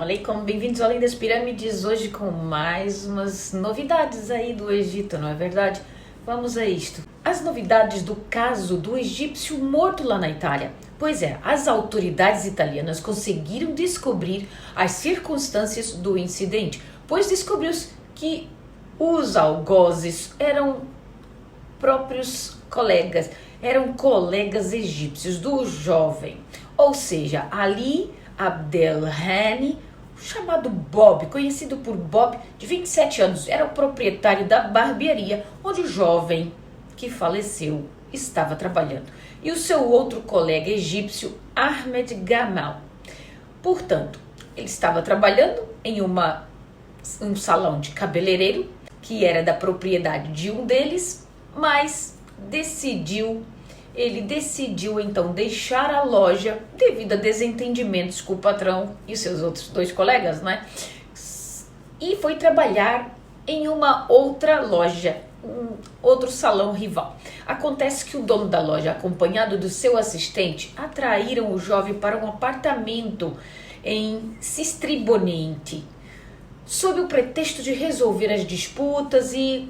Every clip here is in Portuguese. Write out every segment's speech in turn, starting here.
Aleikum, bem-vindos ao Além das Pirâmides, hoje com mais umas novidades aí do Egito, não é verdade? Vamos a isto. As novidades do caso do egípcio morto lá na Itália. Pois é, as autoridades italianas conseguiram descobrir as circunstâncias do incidente, pois descobriu-se que os algozes eram próprios colegas, eram colegas egípcios do jovem, ou seja, Ali Abdelrahman, chamado Bob, conhecido por Bob, de 27 anos, era o proprietário da barbearia onde o jovem que faleceu estava trabalhando, e o seu outro colega egípcio, Ahmed Gamal. Portanto, ele estava trabalhando em um salão de cabeleireiro, que era da propriedade de um deles, mas ele decidiu então deixar a loja devido a desentendimentos com o patrão e os seus outros dois colegas, né? E foi trabalhar em uma outra loja, outro salão rival. Acontece que o dono da loja, acompanhado do seu assistente, atraíram o jovem para um apartamento em Sistribonite, sob o pretexto de resolver as disputas e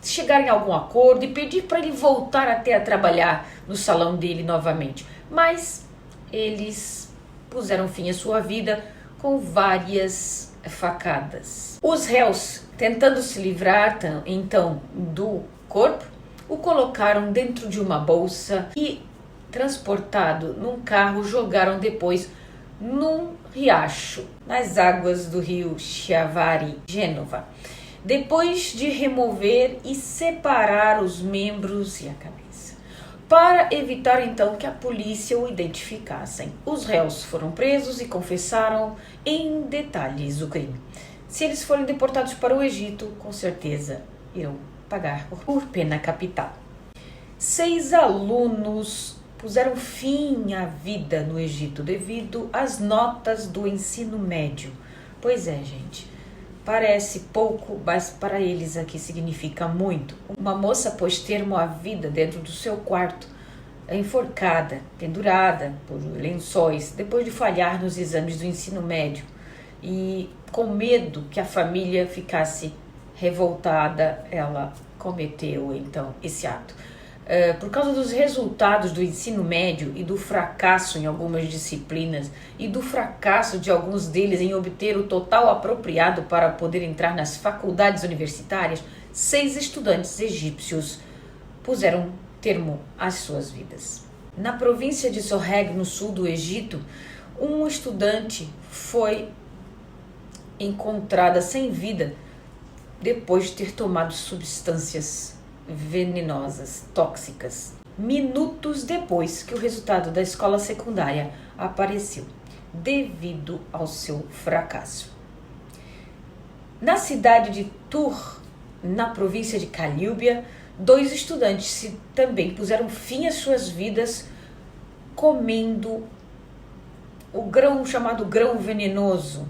chegarem a algum acordo e pedir para ele voltar até a trabalhar no salão dele novamente. Mas eles puseram fim à sua vida com várias facadas. Os réus, tentando se livrar então do corpo, o colocaram dentro de uma bolsa e, transportado num carro, jogaram depois num riacho, nas águas do rio Chiavari, Gênova, depois de remover e separar os membros e a cabeça, para evitar então que a polícia o identificassem. Os réus foram presos e confessaram em detalhes o crime. Se eles forem deportados para o Egito, com certeza irão pagar por pena capital. 6 alunos puseram fim à vida no Egito devido às notas do ensino médio. Pois é, gente. Parece pouco, mas para eles aqui significa muito. Uma moça pôs termo à vida dentro do seu quarto, enforcada, pendurada por lençóis, depois de falhar nos exames do ensino médio. E com medo que a família ficasse revoltada, ela cometeu então esse ato. Por causa dos resultados do ensino médio e do fracasso em algumas disciplinas e do fracasso de alguns deles em obter o total apropriado para poder entrar nas faculdades universitárias, 6 estudantes egípcios puseram termo às suas vidas. Na província de Sorreg, no sul do Egito, um estudante foi encontrada sem vida depois de ter tomado substâncias venenosas, tóxicas, minutos depois que o resultado da escola secundária apareceu, devido ao seu fracasso. Na cidade de Tur, na província de Calíbia, 2 estudantes também puseram fim às suas vidas comendo o grão chamado grão venenoso,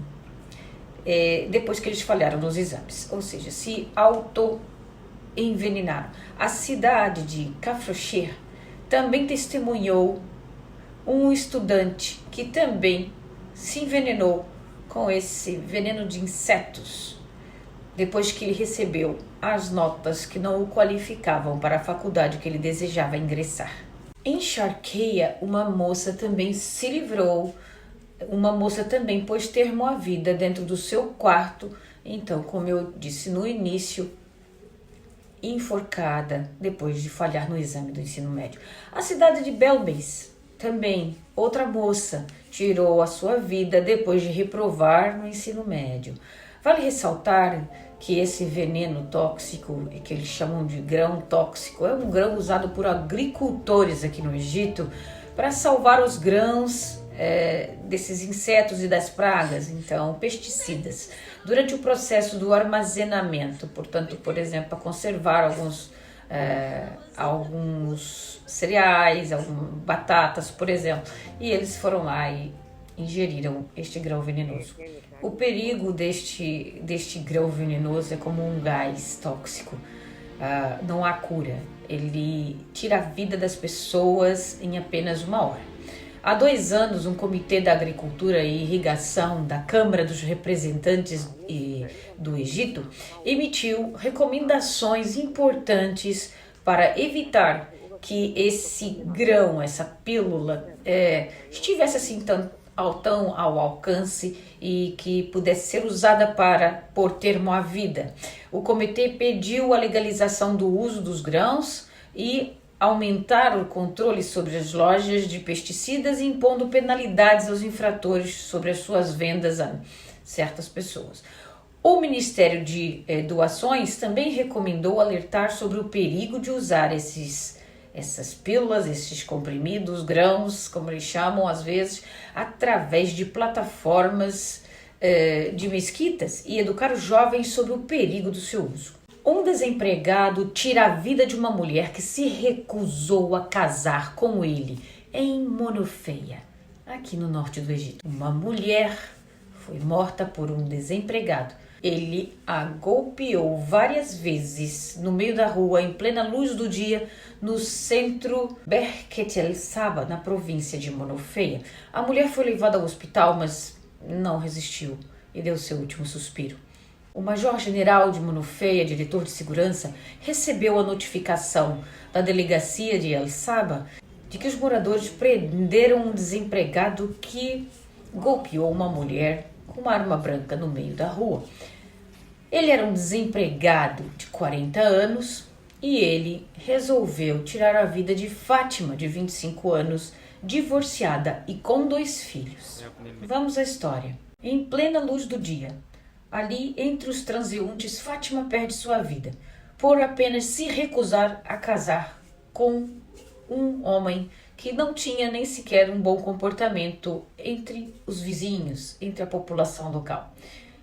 depois que eles falharam nos exames, ou seja, se envenenaram. A cidade de Kafroshir também testemunhou um estudante que também se envenenou com esse veneno de insetos, depois que ele recebeu as notas que não o qualificavam para a faculdade que ele desejava ingressar. Em Sharqueia, uma moça também se livrou, uma moça também pôs termo à vida dentro do seu quarto, então, como eu disse no início, enforcada depois de falhar no exame do ensino médio. A cidade de Belbis, também, outra moça tirou a sua vida depois de reprovar no ensino médio. Vale ressaltar que esse veneno tóxico, que eles chamam de grão tóxico, é um grão usado por agricultores aqui no Egito para salvar os grãos desses insetos e das pragas, então pesticidas, durante o processo do armazenamento, portanto, por exemplo, para conservar alguns cereais, batatas, por exemplo, e eles foram lá e ingeriram este grão venenoso. O perigo deste grão venenoso é como um gás tóxico, não há cura, ele tira a vida das pessoas em apenas 1 hora. Há 2 anos, um comitê da Agricultura e Irrigação da Câmara dos Representantes do Egito emitiu recomendações importantes para evitar que esse grão, essa pílula, estivesse assim tão ao alcance e que pudesse ser usada para pôr termo à vida. O comitê pediu a legalização do uso dos grãos e aumentar o controle sobre as lojas de pesticidas, impondo penalidades aos infratores sobre as suas vendas a certas pessoas. O Ministério de Doações também recomendou alertar sobre o perigo de usar essas pílulas, esses comprimidos, grãos, como eles chamam às vezes, através de plataformas de mesquitas e educar os jovens sobre o perigo do seu uso. Um desempregado tira a vida de uma mulher que se recusou a casar com ele em Monofeia, aqui no norte do Egito. Uma mulher foi morta por um desempregado. Ele a golpeou várias vezes no meio da rua, em plena luz do dia, no centro Berket El Saba, na província de Monofeia. A mulher foi levada ao hospital, mas não resistiu e deu seu último suspiro. O major-general de Monofeia, diretor de segurança, recebeu a notificação da delegacia de El Saba de que os moradores prenderam um desempregado que golpeou uma mulher com uma arma branca no meio da rua. Ele era um desempregado de 40 anos e ele resolveu tirar a vida de Fátima, de 25 anos, divorciada e com 2 filhos. Vamos à história. Em plena luz do dia, ali entre os transeuntes, Fátima perde sua vida por apenas se recusar a casar com um homem que não tinha nem sequer um bom comportamento entre os vizinhos, entre a população local.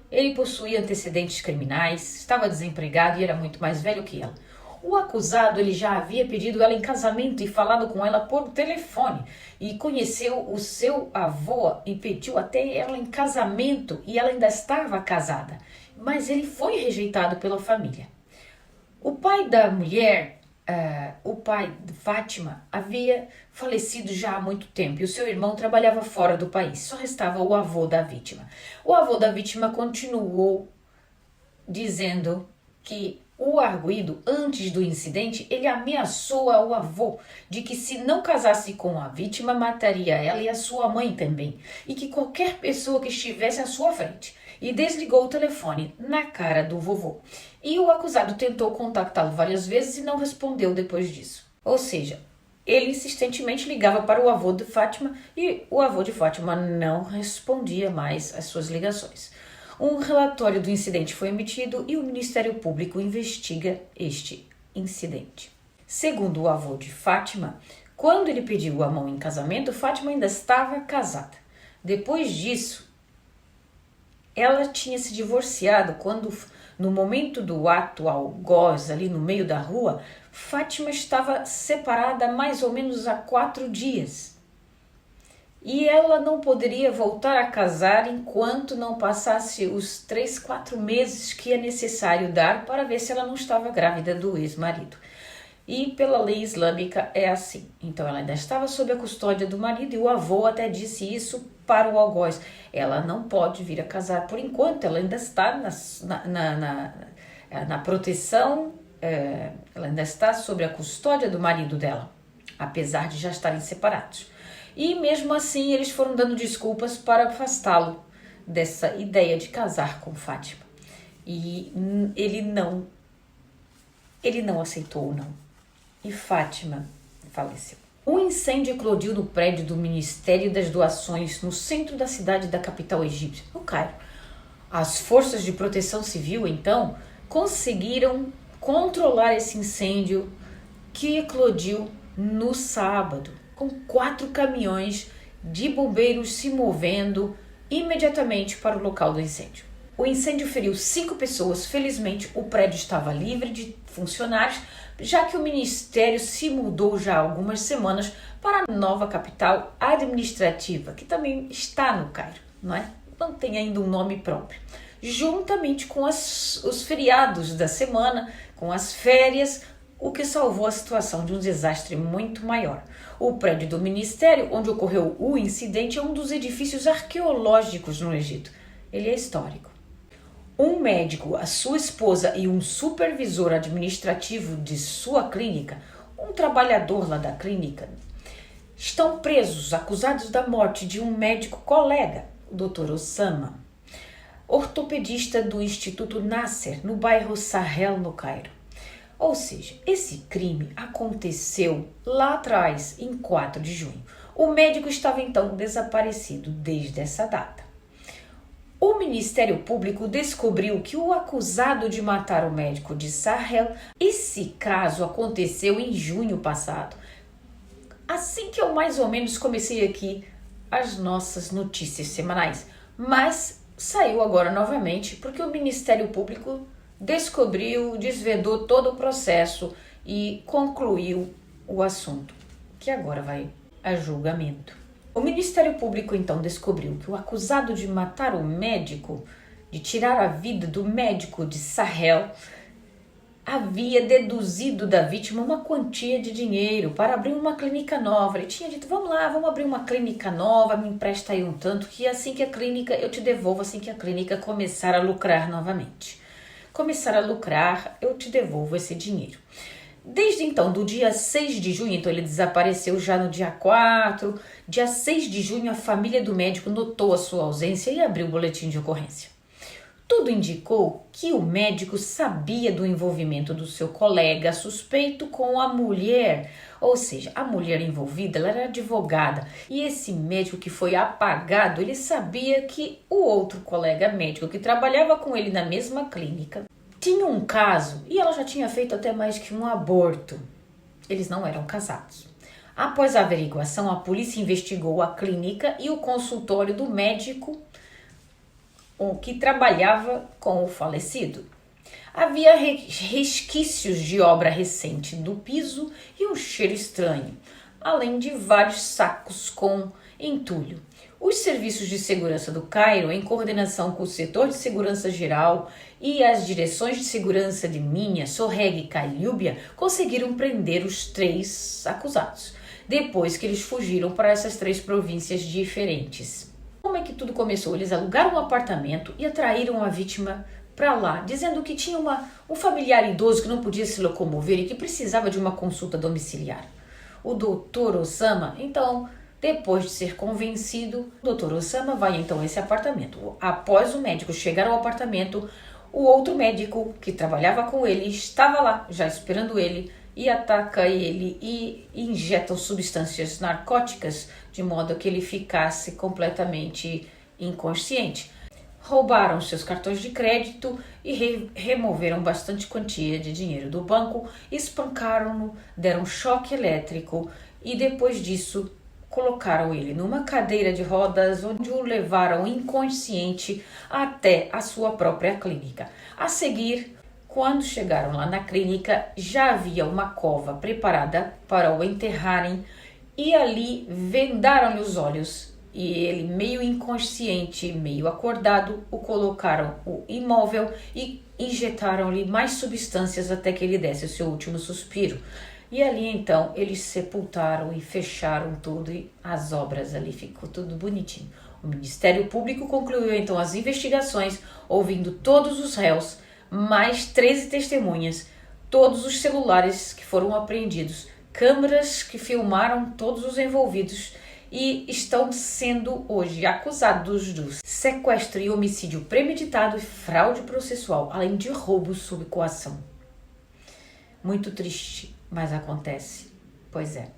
Ele possuía antecedentes criminais, estava desempregado e era muito mais velho que ela. O acusado ele já havia pedido ela em casamento e falado com ela por telefone e conheceu o seu avô e pediu até ela em casamento e ela ainda estava casada, mas ele foi rejeitado pela família. O pai da mulher, o pai de Fátima, havia falecido já há muito tempo e o seu irmão trabalhava fora do país, só restava o avô da vítima. O avô da vítima continuou dizendo que o arguido, antes do incidente, ele ameaçou ao avô de que se não casasse com a vítima, mataria ela e a sua mãe também, e que qualquer pessoa que estivesse à sua frente. E desligou o telefone na cara do vovô. E o acusado tentou contactá-lo várias vezes e não respondeu depois disso. Ou seja, ele insistentemente ligava para o avô de Fátima e o avô de Fátima não respondia mais às suas ligações. Um relatório do incidente foi emitido e o Ministério Público investiga este incidente. Segundo o avô de Fátima, quando ele pediu a mão em casamento, Fátima ainda estava casada. Depois disso, ela tinha se divorciado quando, no momento do ato algoz, ali no meio da rua, Fátima estava separada há mais ou menos há 4 dias. E ela não poderia voltar a casar enquanto não passasse os 3, 4 meses que é necessário dar para ver se ela não estava grávida do ex-marido. E pela lei islâmica é assim. Então ela ainda estava sob a custódia do marido e o avô até disse isso para o algoz. Ela não pode vir a casar por enquanto, ela ainda está na proteção, ela ainda está sob a custódia do marido dela, apesar de já estarem separados. E mesmo assim eles foram dando desculpas para afastá-lo dessa ideia de casar com Fátima. E ele não aceitou não. E Fátima faleceu. Um incêndio eclodiu no prédio do Ministério das Doações no centro da cidade da capital egípcia, no Cairo. As forças de proteção civil, então, conseguiram controlar esse incêndio que eclodiu no sábado, com 4 caminhões de bombeiros se movendo imediatamente para o local do incêndio. O incêndio feriu 5 pessoas. Felizmente, o prédio estava livre de funcionários, já que o ministério se mudou já há algumas semanas para a nova capital administrativa, que também está no Cairo, não é? Não tem ainda um nome próprio. Juntamente com os feriados da semana, com as férias, o que salvou a situação de um desastre muito maior. O prédio do Ministério, onde ocorreu o incidente, é um dos edifícios arqueológicos no Egito. Ele é histórico. Um médico, a sua esposa e um supervisor administrativo de sua clínica, um trabalhador lá da clínica, estão presos, acusados da morte de um médico colega, o Dr. Osama, ortopedista do Instituto Nasser, no bairro Sahel, no Cairo. Ou seja, esse crime aconteceu lá atrás, em 4 de junho. O médico estava então desaparecido desde essa data. O Ministério Público descobriu que o acusado de matar o médico de Sahel, esse caso aconteceu em junho passado. Assim que eu mais ou menos comecei aqui as nossas notícias semanais, mas saiu agora novamente porque o Ministério Público descobriu, desvendou todo o processo e concluiu o assunto, que agora vai a julgamento. O Ministério Público então descobriu que o acusado de matar o médico, de tirar a vida do médico de Sahel, havia deduzido da vítima uma quantia de dinheiro para abrir uma clínica nova. Ele tinha dito, vamos lá, vamos abrir uma clínica nova, me empresta aí um tanto, que assim que a clínica, eu te devolvo assim que a clínica começar a lucrar novamente. Começar a lucrar, eu te devolvo esse dinheiro. Desde então, do dia 6 de junho, então ele desapareceu já no dia 4, dia 6 de junho a família do médico notou a sua ausência e abriu o boletim de ocorrência. Tudo indicou que o médico sabia do envolvimento do seu colega suspeito com a mulher, ou seja, a mulher envolvida, ela era advogada, e esse médico que foi apagado, ele sabia que o outro colega médico que trabalhava com ele na mesma clínica tinha um caso e ela já tinha feito até mais que um aborto. Eles não eram casados. Após a averiguação, a polícia investigou a clínica e o consultório do médico que trabalhava com o falecido. Havia resquícios de obra recente do piso e um cheiro estranho, além de vários sacos com entulho. Os serviços de segurança do Cairo, em coordenação com o setor de segurança geral e as direções de segurança de Minya, Sorreg e Caiúbia, conseguiram prender os 3 acusados, depois que eles fugiram para essas 3 províncias diferentes. Como é que tudo começou? Eles alugaram um apartamento e atraíram a vítima para lá, dizendo que tinha um familiar idoso que não podia se locomover e que precisava de uma consulta domiciliar. O Dr. Osama, então, depois de ser convencido, o Dr. Osama vai então a esse apartamento. Após o médico chegar ao apartamento, o outro médico que trabalhava com ele estava lá, já esperando ele, e ataca ele e injeta substâncias narcóticas de modo que ele ficasse completamente inconsciente. Roubaram seus cartões de crédito e removeram bastante quantia de dinheiro do banco, espancaram-no, deram choque elétrico e depois disso colocaram ele numa cadeira de rodas onde o levaram inconsciente até a sua própria clínica. A seguir, quando chegaram lá na clínica, já havia uma cova preparada para o enterrarem e ali vendaram-lhe os olhos e ele, meio inconsciente, meio acordado, o colocaram no imóvel e injetaram-lhe mais substâncias até que ele desse o seu último suspiro. E ali então eles sepultaram e fecharam tudo e as obras ali ficou tudo bonitinho. O Ministério Público concluiu então as investigações, ouvindo todos os réus, mais 13 testemunhas, todos os celulares que foram apreendidos, câmeras que filmaram todos os envolvidos e estão sendo hoje acusados do sequestro e homicídio premeditado e fraude processual, além de roubo sob coação. Muito triste, mas acontece. Pois é,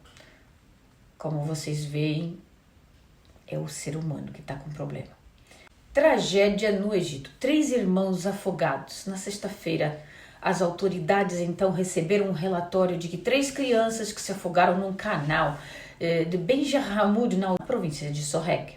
como vocês veem, é o ser humano que está com problema. Tragédia no Egito. 3 irmãos afogados. Na sexta-feira, as autoridades então receberam um relatório de que 3 crianças que se afogaram num canal de Benjahamud, na província de Sorreg.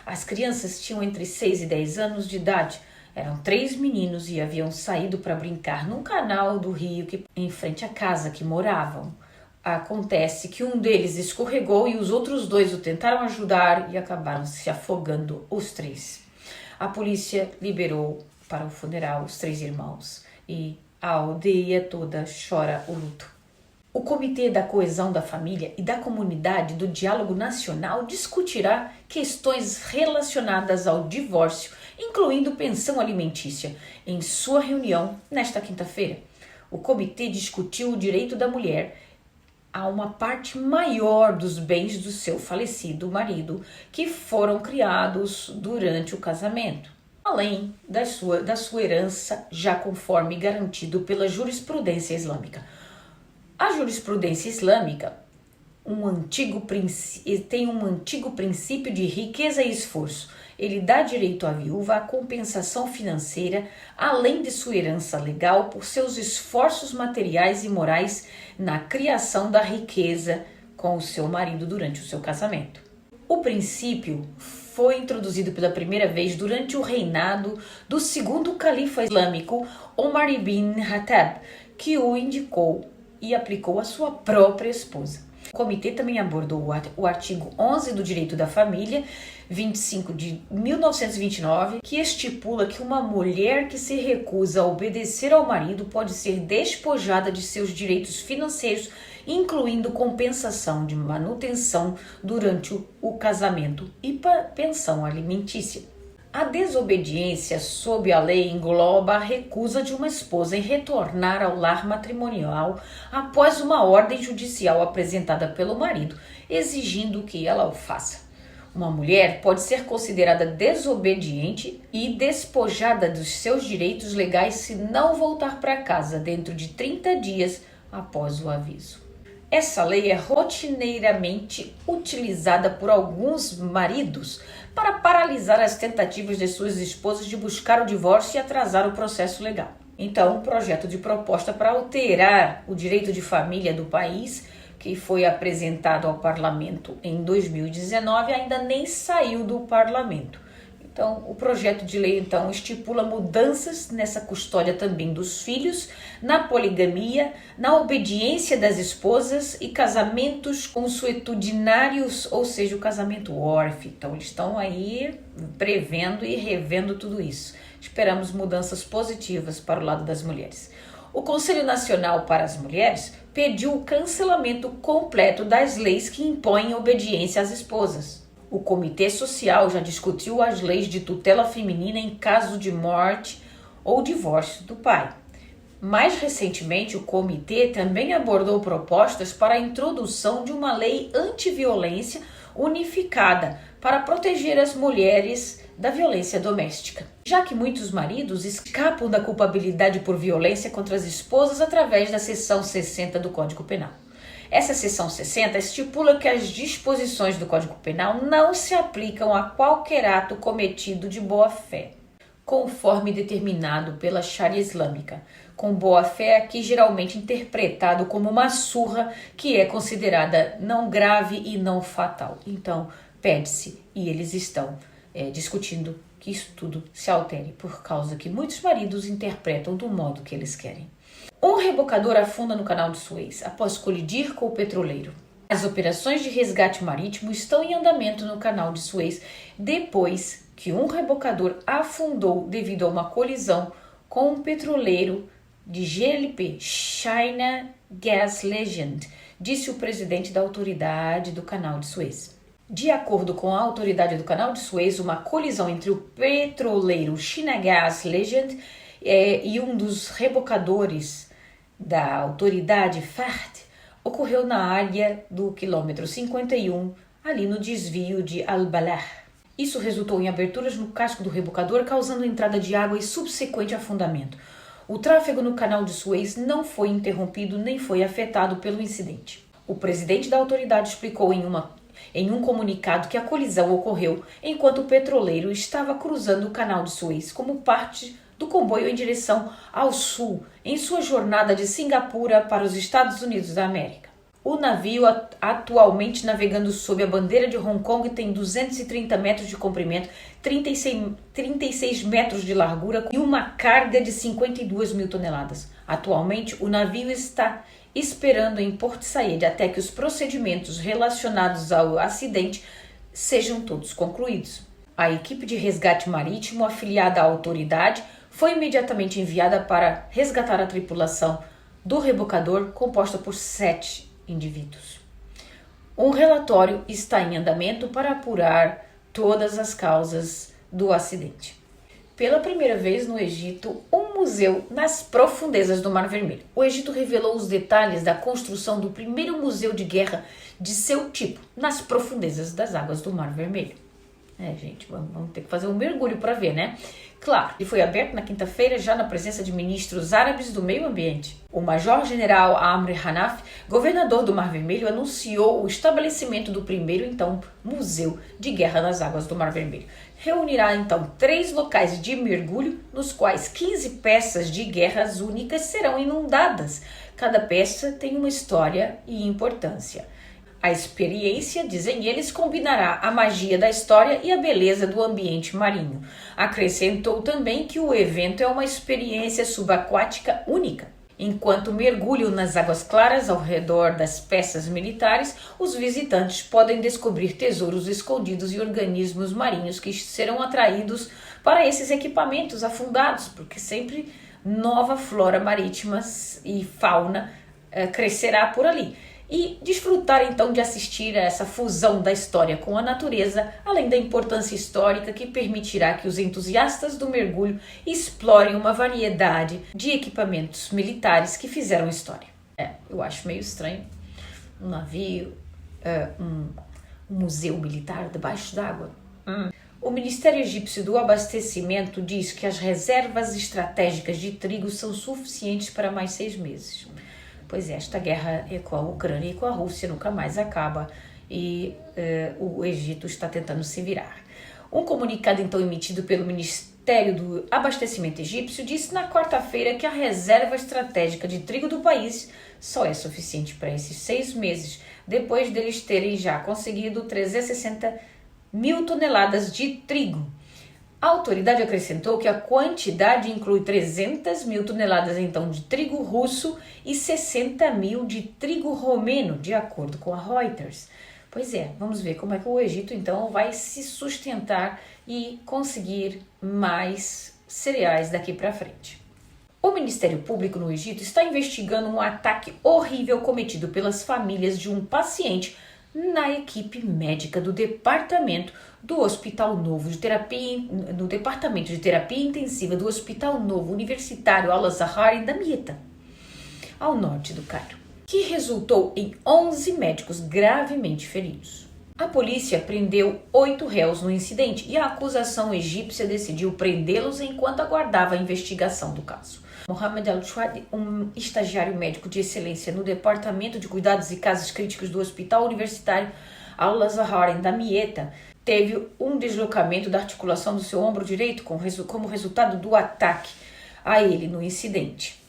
As crianças tinham entre 6 e 10 anos de idade. Eram 3 meninos e haviam saído para brincar num canal do rio que em frente à casa que moravam. Acontece que um deles escorregou e os outros 2 o tentaram ajudar e acabaram se afogando os 3. A polícia liberou para o funeral os 3 irmãos e a aldeia toda chora o luto. O Comitê da Coesão da Família e da Comunidade do Diálogo Nacional discutirá questões relacionadas ao divórcio, incluindo pensão alimentícia, em sua reunião nesta quinta-feira. O comitê discutiu o direito da mulher a uma parte maior dos bens do seu falecido marido, que foram criados durante o casamento, além da sua herança, já conforme garantido pela jurisprudência islâmica. A jurisprudência islâmica tem um antigo princípio de riqueza e esforço. Ele dá direito à viúva à compensação financeira, além de sua herança legal, por seus esforços materiais e morais na criação da riqueza com o seu marido durante o seu casamento. O princípio foi introduzido pela primeira vez durante o reinado do segundo califa islâmico, Omar ibn Khattab, que o indicou e aplicou à sua própria esposa. O comitê também abordou o artigo 11 do Direito da Família, 25 de 1929, que estipula que uma mulher que se recusa a obedecer ao marido pode ser despojada de seus direitos financeiros, incluindo compensação de manutenção durante o casamento e pensão alimentícia. A desobediência sob a lei engloba a recusa de uma esposa em retornar ao lar matrimonial após uma ordem judicial apresentada pelo marido, exigindo que ela o faça. Uma mulher pode ser considerada desobediente e despojada dos seus direitos legais se não voltar para casa dentro de 30 dias após o aviso. Essa lei é rotineiramente utilizada por alguns maridos para paralisar as tentativas de suas esposas de buscar o divórcio e atrasar o processo legal. Então, um projeto de proposta para alterar o direito de família do país, que foi apresentado ao parlamento em 2019, ainda nem saiu do parlamento. Então, o projeto de lei estipula mudanças nessa custódia também dos filhos, na poligamia, na obediência das esposas e casamentos consuetudinários, ou seja, o casamento órfão. Então, eles estão aí prevendo e revendo tudo isso. Esperamos mudanças positivas para o lado das mulheres. O Conselho Nacional para as Mulheres pediu o cancelamento completo das leis que impõem obediência às esposas. O Comitê Social já discutiu as leis de tutela feminina em caso de morte ou divórcio do pai. Mais recentemente, o comitê também abordou propostas para a introdução de uma lei anti-violência unificada para proteger as mulheres da violência doméstica, já que muitos maridos escapam da culpabilidade por violência contra as esposas através da seção 60 do Código Penal. Essa seção 60 estipula que as disposições do Código Penal não se aplicam a qualquer ato cometido de boa-fé, conforme determinado pela Sharia islâmica, com boa-fé aqui geralmente interpretado como uma surra, que é considerada não grave e não fatal. Então, pede-se, e eles estão discutindo que isso tudo se altere, por causa que muitos maridos interpretam do modo que eles querem. Um rebocador afunda no canal de Suez após colidir com o petroleiro. As operações de resgate marítimo estão em andamento no canal de Suez depois que um rebocador afundou devido a uma colisão com um petroleiro de GLP, China Gas Legend, disse o presidente da autoridade do canal de Suez. De acordo com a autoridade do canal de Suez, uma colisão entre o petroleiro China Gas Legend e um dos rebocadores da autoridade FART ocorreu na área do quilômetro 51, ali no desvio de Al-Balah. Isso resultou em aberturas no casco do rebocador, causando entrada de água e subsequente afundamento. O tráfego no canal de Suez não foi interrompido nem foi afetado pelo incidente. O presidente da autoridade explicou em um comunicado que a colisão ocorreu enquanto o petroleiro estava cruzando o canal de Suez como parte do comboio em direção ao sul, em sua jornada de Singapura para os Estados Unidos da América. O navio, atualmente navegando sob a bandeira de Hong Kong, tem 230 metros de comprimento, 36 metros de largura e uma carga de 52 mil toneladas. Atualmente, o navio está esperando em Port Said até que os procedimentos relacionados ao acidente sejam todos concluídos. A equipe de resgate marítimo afiliada à autoridade foi imediatamente enviada para resgatar a tripulação do rebocador composta por 7 indivíduos. Um relatório está em andamento para apurar todas as causas do acidente. Pela primeira vez no Egito, um museu nas profundezas do Mar Vermelho. O Egito revelou os detalhes da construção do primeiro museu de guerra de seu tipo nas profundezas das águas do Mar Vermelho. Gente, vamos ter que fazer um mergulho para ver, né? Claro, ele foi aberto na quinta-feira já na presença de ministros árabes do meio ambiente. O Major-General Amr Hanaf, governador do Mar Vermelho, anunciou o estabelecimento do primeiro, então, Museu de Guerra nas Águas do Mar Vermelho. Reunirá, então, 3 locais de mergulho, nos quais 15 peças de guerras únicas serão inundadas. Cada peça tem uma história e importância. A experiência, dizem eles, combinará a magia da história e a beleza do ambiente marinho. Acrescentou também que o evento é uma experiência subaquática única. Enquanto mergulham nas águas claras ao redor das peças militares, os visitantes podem descobrir tesouros escondidos e organismos marinhos que serão atraídos para esses equipamentos afundados, porque sempre nova flora marítima e fauna crescerá por ali. E desfrutar então de assistir a essa fusão da história com a natureza, além da importância histórica que permitirá que os entusiastas do mergulho explorem uma variedade de equipamentos militares que fizeram história. Eu acho meio estranho um navio, um museu militar debaixo d'água. O Ministério Egípcio do Abastecimento diz que as reservas estratégicas de trigo são suficientes para mais 6 meses. Pois é, esta guerra com a Ucrânia e com a Rússia nunca mais acaba e o Egito está tentando se virar. Um comunicado então emitido pelo Ministério do Abastecimento egípcio disse na quarta-feira que a reserva estratégica de trigo do país só é suficiente para esses 6 meses, depois deles terem já conseguido 360 mil toneladas de trigo. A autoridade acrescentou que a quantidade inclui 300 mil toneladas então de trigo russo e 60 mil de trigo romeno, de acordo com a Reuters. Pois é, vamos ver como é que o Egito então vai se sustentar e conseguir mais cereais daqui para frente. O Ministério Público no Egito está investigando um ataque horrível cometido pelas famílias de um paciente na equipe médica do Departamento do Hospital Novo de Terapia, no Departamento de Terapia Intensiva do Hospital Novo Universitário Al-Azhar em Damietta, ao norte do Cairo, que resultou em 11 médicos gravemente feridos. A polícia prendeu 8 réus no incidente e a acusação egípcia decidiu prendê-los enquanto aguardava a investigação do caso. Mohamed Al-Chouad, um estagiário médico de excelência no Departamento de Cuidados e Casos Críticos do Hospital Universitário Al-Azhar em Damietta, teve um deslocamento da articulação do seu ombro direito como resultado do ataque a ele no incidente.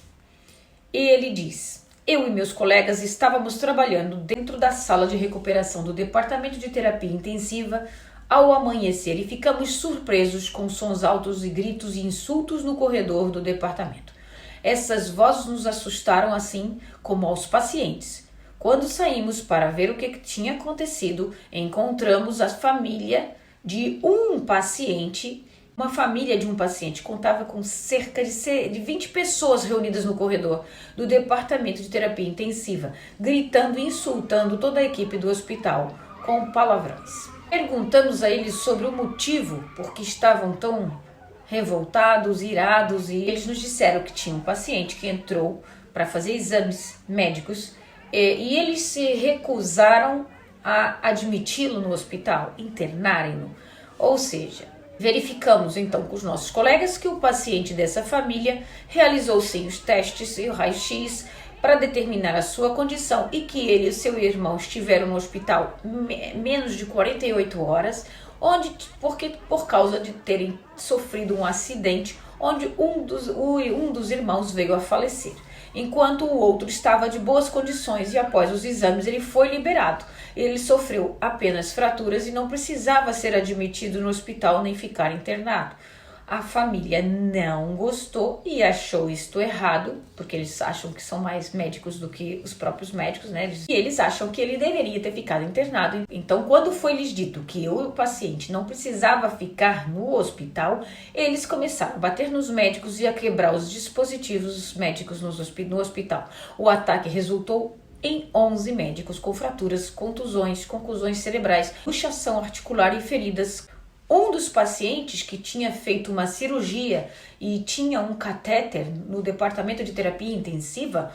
Ele diz: eu e meus colegas estávamos trabalhando dentro da sala de recuperação do Departamento de Terapia Intensiva ao amanhecer e ficamos surpresos com sons altos e gritos e insultos no corredor do departamento. Essas vozes nos assustaram assim como aos pacientes. Quando saímos para ver o que tinha acontecido, encontramos a família de um paciente. Uma família de um paciente contava com cerca de 20 pessoas reunidas no corredor do Departamento de Terapia Intensiva, gritando e insultando toda a equipe do hospital com palavrões. Perguntamos a eles sobre o motivo por que estavam tão revoltados, irados, e eles nos disseram que tinha um paciente que entrou para fazer exames médicos e eles se recusaram a admiti-lo no hospital, internarem-no. Ou seja, verificamos então com os nossos colegas que o paciente dessa família realizou sim os testes e o raio-x para determinar a sua condição e que ele e seu irmão estiveram no hospital menos de 48 horas, por causa de terem sofrido um acidente onde um dos irmãos veio a falecer, enquanto o outro estava de boas condições e após os exames ele foi liberado. Ele sofreu apenas fraturas e não precisava ser admitido no hospital nem ficar internado. A família não gostou e achou isto errado, porque eles acham que são mais médicos do que os próprios médicos, né? E eles acham que ele deveria ter ficado internado. Então, quando foi lhes dito que o paciente não precisava ficar no hospital, eles começaram a bater nos médicos e a quebrar os dispositivos médicos no hospital. O ataque resultou em 11 médicos com fraturas, contusões, conclusões cerebrais, luxação articular e feridas. Um dos pacientes que tinha feito uma cirurgia e tinha um catéter no departamento de terapia intensiva,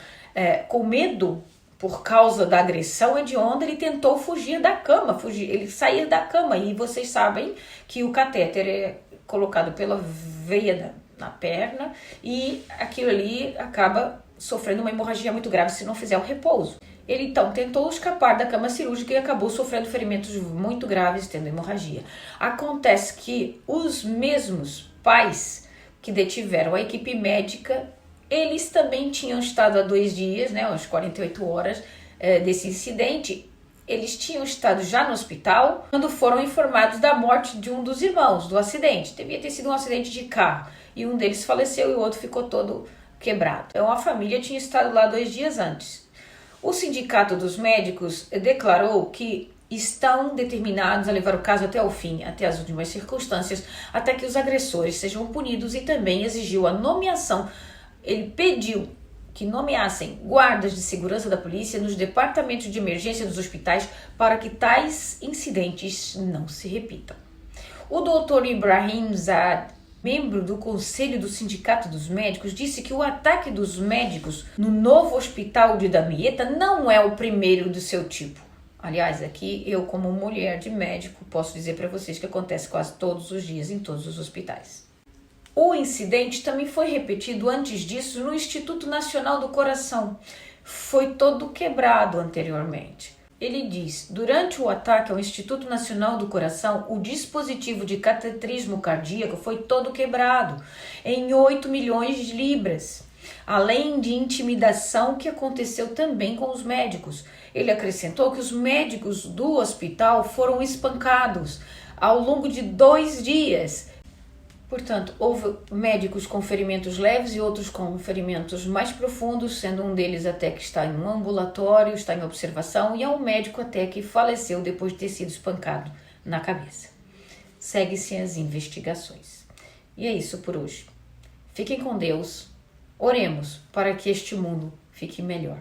com medo por causa da agressão hedionda, ele tentou fugir da cama, ele sair da cama. E vocês sabem que o catéter é colocado pela veia na perna e aquilo ali acaba sofrendo uma hemorragia muito grave se não fizer o repouso. Ele então tentou escapar da cama cirúrgica e acabou sofrendo ferimentos muito graves, tendo hemorragia. Acontece que os mesmos pais que detiveram a equipe médica, eles também tinham estado há 2 dias, né, às 48 horas desse incidente. Eles tinham estado já no hospital quando foram informados da morte de um dos irmãos, do acidente. Devia ter sido um acidente de carro e um deles faleceu e o outro ficou todo quebrado. Então a família tinha estado lá 2 dias antes. O Sindicato dos Médicos declarou que estão determinados a levar o caso até o fim, até as últimas circunstâncias, até que os agressores sejam punidos, e também exigiu a nomeação. Ele pediu que nomeassem guardas de segurança da polícia nos departamentos de emergência dos hospitais para que tais incidentes não se repitam. O Dr. Ibrahim Zaad, membro do Conselho do Sindicato dos Médicos, disse que o ataque dos médicos no novo hospital de Damietta não é o primeiro do seu tipo. Aliás, aqui eu, como mulher de médico, posso dizer para vocês que acontece quase todos os dias em todos os hospitais. O incidente também foi repetido antes disso no Instituto Nacional do Coração. Foi todo quebrado anteriormente. Ele diz: durante o ataque ao Instituto Nacional do Coração, o dispositivo de catetrismo cardíaco foi todo quebrado em 8 milhões de libras, além de intimidação que aconteceu também com os médicos. Ele acrescentou que os médicos do hospital foram espancados ao longo de 2 dias. Portanto, houve médicos com ferimentos leves e outros com ferimentos mais profundos, sendo um deles até que está em um ambulatório, está em observação, e há um médico até que faleceu depois de ter sido espancado na cabeça. Segue-se as investigações. E é isso por hoje. Fiquem com Deus. Oremos para que este mundo fique melhor.